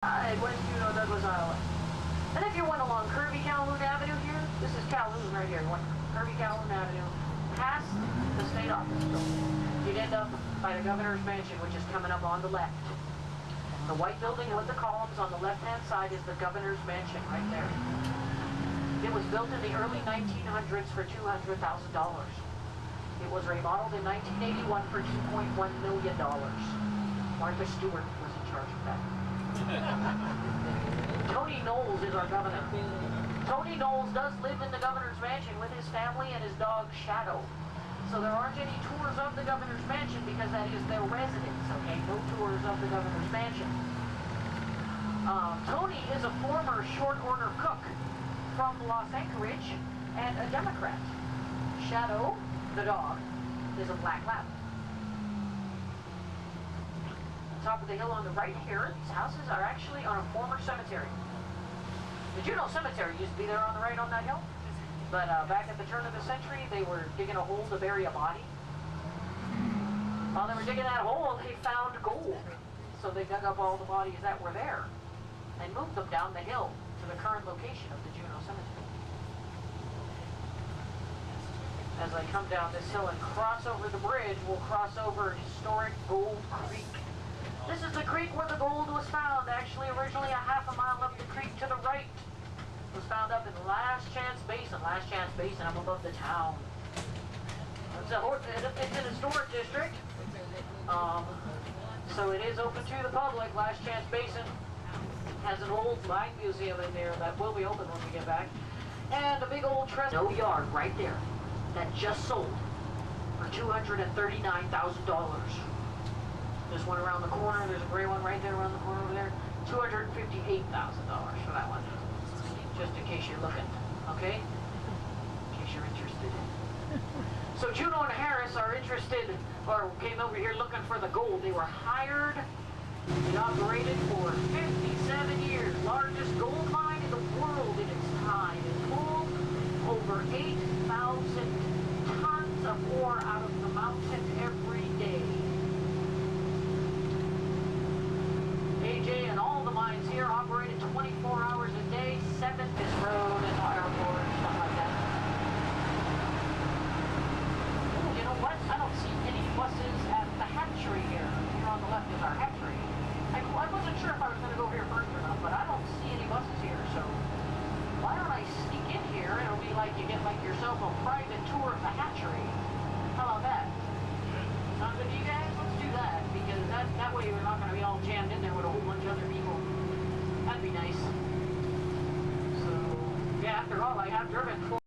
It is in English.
West Juneau, Douglas, Iowa. And if you went along Kirby Calhoun Avenue here, this is Calhoun right here. You went Kirby Calhoun Avenue, past the state office building. You'd end up by the governor's mansion, which is coming up on the left. The white building with the columns on the left-hand side is the governor's mansion right there. It was built in the early 1900s for $200,000. It was remodeled in 1981 for $2.1 million. Martha Stewart was in charge of that. Tony Knowles is our governor. Tony Knowles does live in the governor's mansion with his family and his dog Shadow. So there aren't any tours of the governor's mansion because that is their residence, okay? No tours of the governor's mansion. Tony is a former short order cook from Los Anchorage and a Democrat. Shadow, the dog, is a black lab. Top of the hill on the right here, these houses are actually on a former cemetery. The Juneau Cemetery used to be there on the right on that hill, but back at the turn of the century, they were digging a hole to bury a body. While they were digging that hole, they found gold. So they dug up all the bodies that were there and moved them down the hill to the current location of the Juneau Cemetery. As I come down this hill and cross over the bridge, we'll cross over historic Gold Creek. This is the creek where the gold was found. Actually, originally a half a mile up the creek to the right. It was found up in Last Chance Basin. Last Chance Basin, up above the town. It's an historic district. So it is open to the public. Last Chance Basin has an old mine museum in there that will be open when we get back. And a big old Snow yard right there that just sold for $239,000. There's one around the corner. There's a gray one right there around the corner over there. $258,000 for that one. Just in case you're looking, okay? In case you're interested. So Juneau and Harris are interested, or came over here looking for the gold. They were hired. They operated for 57 years. Largest gold mine in the world in its time. It pulled over 8,000 tons of ore out of the mountain every day. AJ and all the mines here operated 24 hours a day, 7th is road and airport, stuff like that. Ooh, you know what? I don't see any buses at the hatchery here. Here on the left is our hatchery. I wasn't sure if I was going to go here first or not, but I don't see any buses here, so why don't I sneak in here? It'll be like you get like yourself a private tour of the hatchery. How about that? Sound good to you guys? Let's do that, because that way we're not going to be all jammed in there with a whole bunch of other people. That'd be nice. So, yeah, after all, I have driven